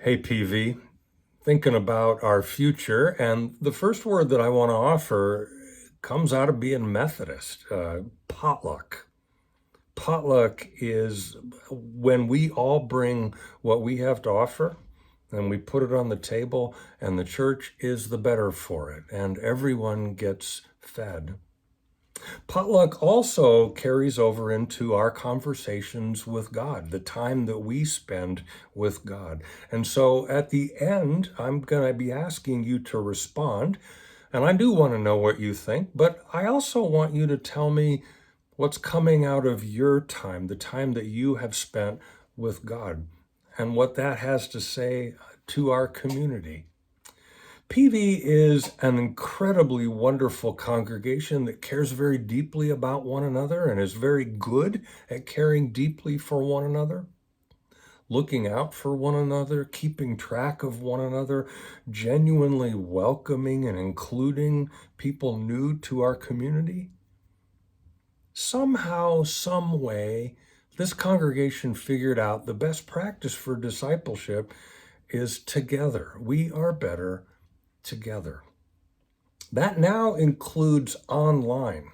Hey, PV, thinking about our future, and the first word that I want to offer comes out of being Methodist, potluck. Potluck is when we all bring what we have to offer and we put it on the table, and the church is the better for it, and everyone gets fed. Potluck also carries over into our conversations with God, the time that we spend with God. And so at the end, I'm going to be asking you to respond. And I do want to know what you think, but I also want you to tell me what's coming out of your time, the time that you have spent with God, and what that has to say to our community. PV is an incredibly wonderful congregation that cares very deeply about one another and is very good at caring deeply for one another, looking out for one another, keeping track of one another, genuinely welcoming and including people new to our community. Somehow, some way, this congregation figured out the best practice for discipleship is together. We are better together. That now includes online.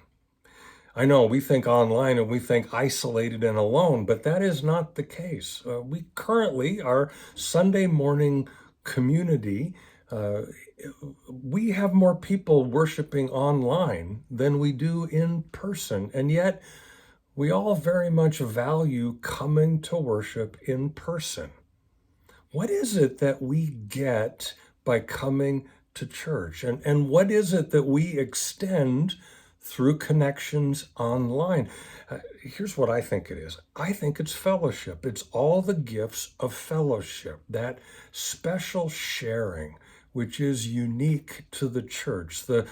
I know we think online and we think isolated and alone, but that is not the case. We currently, our Sunday morning community, uh, we have more people worshiping online than we do in person. And yet, we all very much value coming to worship in person. What is it that we get by coming to church? And what is it that we extend through connections online? Here's what I think it is. I think it's fellowship. It's all the gifts of fellowship, that special sharing, which is unique to the church, the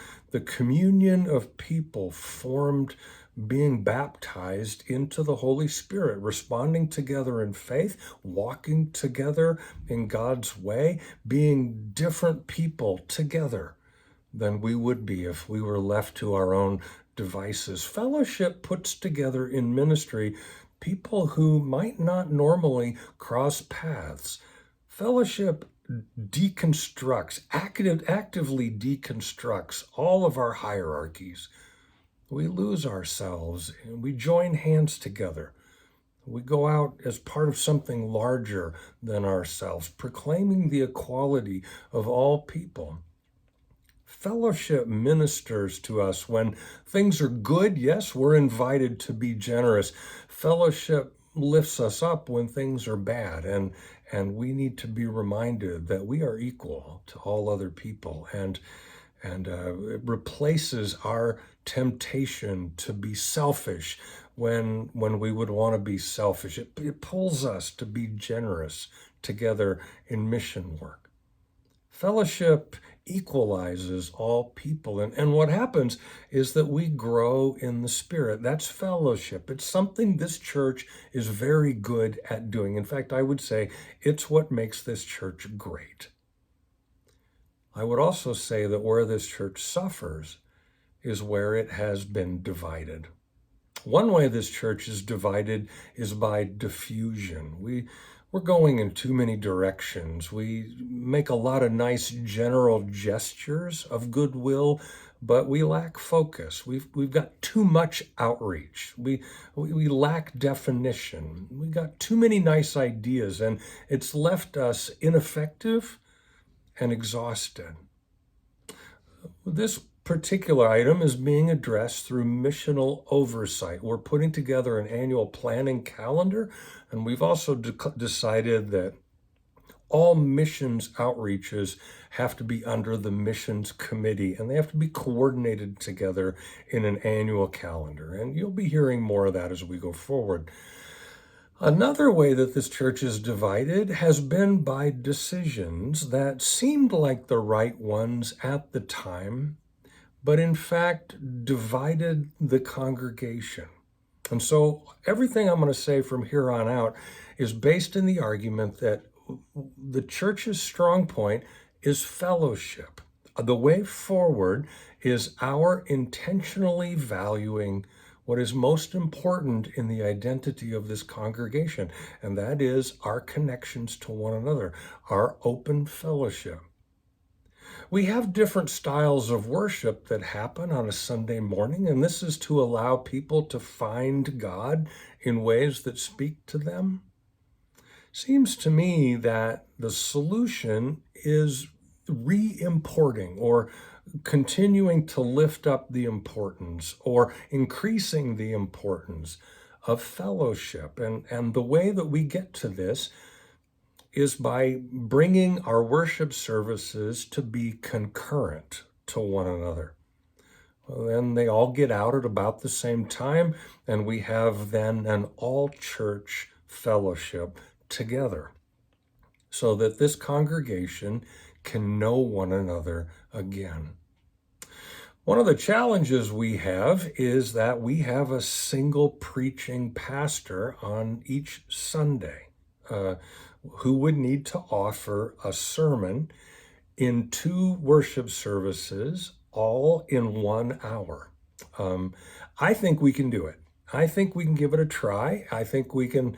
communion of people formed, being baptized into the Holy Spirit, responding together in faith, walking together in God's way, being different people together than we would be if we were left to our own devices. Fellowship puts together in ministry people who might not normally cross paths. Fellowship actively deconstructs all of our hierarchies. We lose ourselves and we join hands together. We go out as part of something larger than ourselves, proclaiming the equality of all people. Fellowship ministers to us when things are good. Yes, we're invited to be generous. Fellowship lifts us up when things are bad, and we need to be reminded that we are equal to all other people, and it replaces our temptation to be selfish when we would want to be selfish. It pulls us to be generous together in mission work. Fellowship equalizes all people. And what happens is that we grow in the Spirit. That's fellowship. It's something this church is very good at doing. In fact, I would say it's what makes this church great. I would also say that where this church suffers is where it has been divided. One way this church is divided is by diffusion. We're going in too many directions. We make a lot of nice general gestures of goodwill, but we lack focus. We've got too much outreach. We lack definition. We got too many nice ideas, and it's left us ineffective and exhausted. This particular item is being addressed through missional oversight. We're putting together an annual planning calendar, and we've also decided that all missions outreaches have to be under the missions committee, and they have to be coordinated together in an annual calendar. And you'll be hearing more of that as we go forward. Another way that this church is divided has been by decisions that seemed like the right ones at the time, but in fact divided the congregation. And so everything I'm going to say from here on out is based in the argument that the church's strong point is fellowship. The way forward is our intentionally valuing what is most important in the identity of this congregation, and that is our connections to one another, our open fellowship. We have different styles of worship that happen on a Sunday morning, and this is to allow people to find God in ways that speak to them. Seems to me that the solution is re-importing or continuing to lift up the importance or increasing the importance of fellowship. And the way that we get to this is by bringing our worship services to be concurrent to one another. Then they all get out at about the same time, and we have then an all-church fellowship together so that this congregation can know one another again. One of the challenges we have is that we have a single preaching pastor on each Sunday who would need to offer a sermon in 2 worship services, all in 1 hour. I think we can do it. I think we can give it a try. I think we can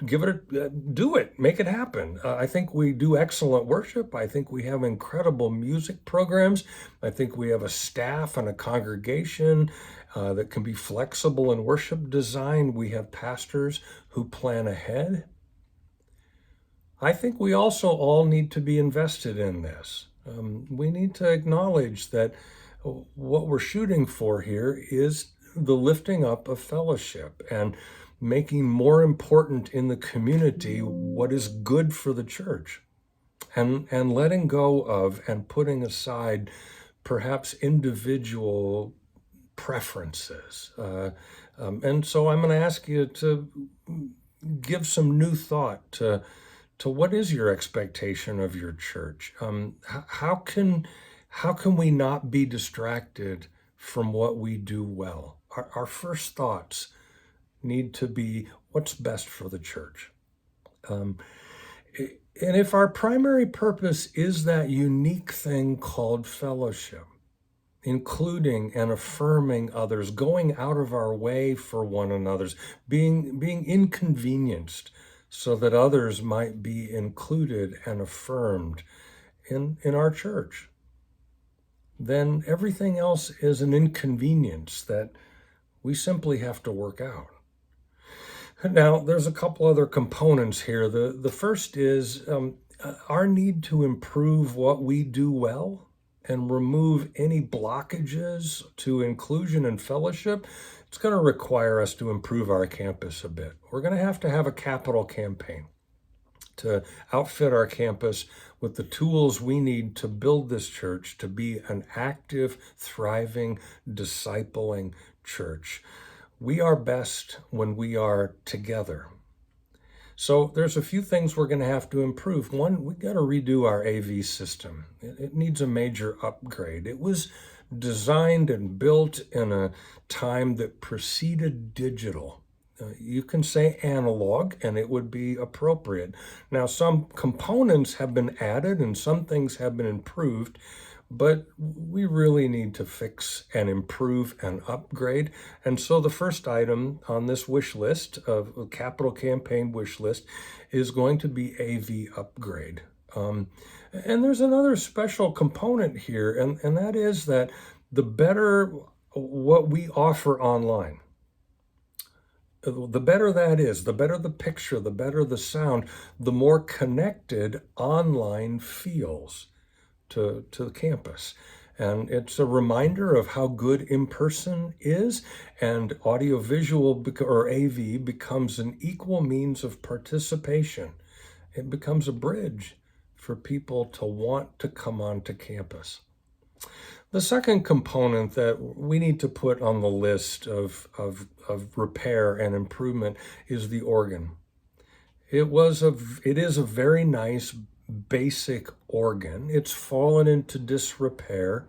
do it, make it happen. I think we do excellent worship. I think we have incredible music programs. I think we have a staff and a congregation that can be flexible in worship design. We have pastors who plan ahead. I think we also all need to be invested in this. We need to acknowledge that what we're shooting for here is the lifting up of fellowship and making more important in the community what is good for the church, and letting go of and putting aside perhaps individual preferences. And so I'm going to ask you to give some new thought to what is your expectation of your church? How can we not be distracted from what we do well? Our first thoughts need to be what's best for the church. And if our primary purpose is that unique thing called fellowship, including and affirming others, going out of our way for one another's, being inconvenienced so that others might be included and affirmed in our church, then everything else is an inconvenience that we simply have to work out. Now, there's a couple other components here. The first is our need to improve what we do well and remove any blockages to inclusion and fellowship. It's going to require us to improve our campus a bit. We're going to have a capital campaign to outfit our campus with the tools we need to build this church to be an active, thriving, discipling church. We are best when we are together. So there's a few things we're going to have to improve. One, we got to redo our AV system. It needs a major upgrade. It was designed and built in a time that preceded digital. You can say analog and it would be appropriate. Now, some components have been added and some things have been improved, but we really need to fix and improve and upgrade. And so the first item on this wish list, of a capital campaign wish list, is going to be AV upgrade. And there's another special component here, and that is that the better what we offer online, the better that is, the better the picture, the better the sound, the more connected online feels to the campus. And it's a reminder of how good in-person is, and audiovisual or AV becomes an equal means of participation. It becomes a bridge for people to want to come onto campus. The second component that we need to put on the list of repair and improvement is the organ. It is a very nice basic organ. It's fallen into disrepair.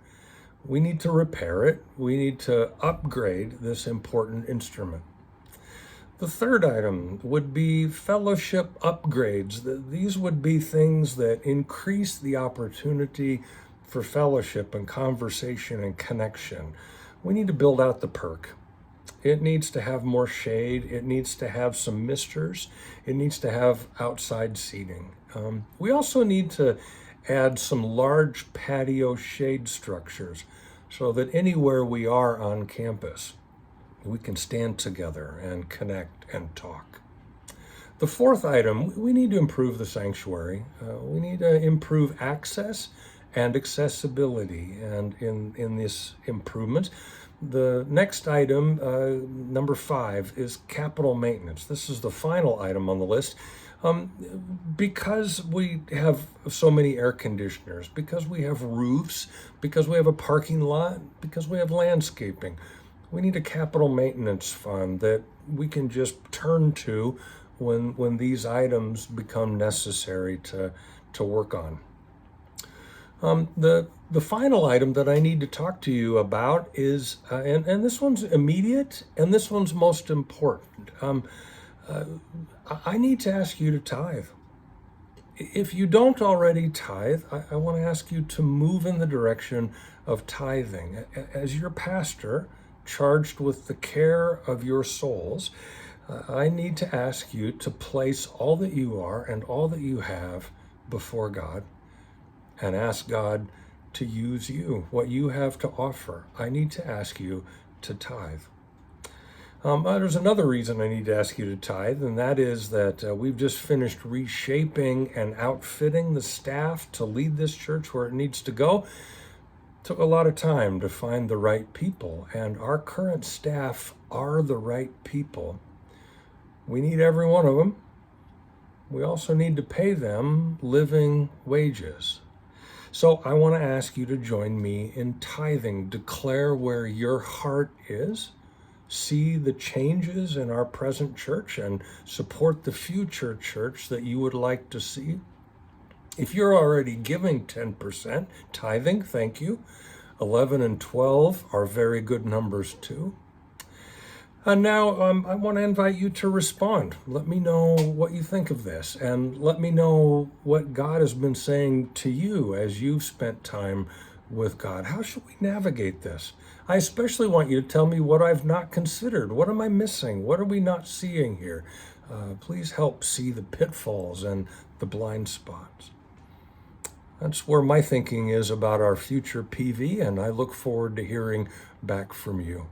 We need to repair it. We need to upgrade this important instrument. The third item would be fellowship upgrades. These would be things that increase the opportunity for fellowship and conversation and connection. We need to build out the perk. It needs to have more shade. It needs to have some misters. It needs to have outside seating. We also need to add some large patio shade structures so that anywhere we are on campus, we can stand together and connect and talk. The fourth item, we need to improve the sanctuary. We need to improve access and accessibility. And in this improvement, the next item, number 5, is capital maintenance. This is the final item on the list. Because we have so many air conditioners, because we have roofs, because we have a parking lot, because we have landscaping, we need a capital maintenance fund that we can just turn to when these items become necessary to work on. The final item that I need to talk to you about is, and this one's immediate, and this one's most important. I need to ask you to tithe. If you don't already tithe, I want to ask you to move in the direction of tithing. As your pastor, charged with the care of your souls, I need to ask you to place all that you are and all that you have before God and ask God to use you, what you have to offer. I need to ask you to tithe. There's another reason I need to ask you to tithe, and that is that we've just finished reshaping and outfitting the staff to lead this church where it needs to go. It took a lot of time to find the right people, and our current staff are the right people. We need every one of them. We also need to pay them living wages. So I want to ask you to join me in tithing. Declare where your heart is. See the changes in our present church and support the future church that you would like to see. If you're already giving 10%, tithing, thank you. 11 and 12 are very good numbers too. And now I want to invite you to respond. Let me know what you think of this, and let me know what God has been saying to you as you've spent time with God. How should we navigate this? I especially want you to tell me what I've not considered. What am I missing? What are we not seeing here? Please help see the pitfalls and the blind spots. That's where my thinking is about our future PV, and I look forward to hearing back from you.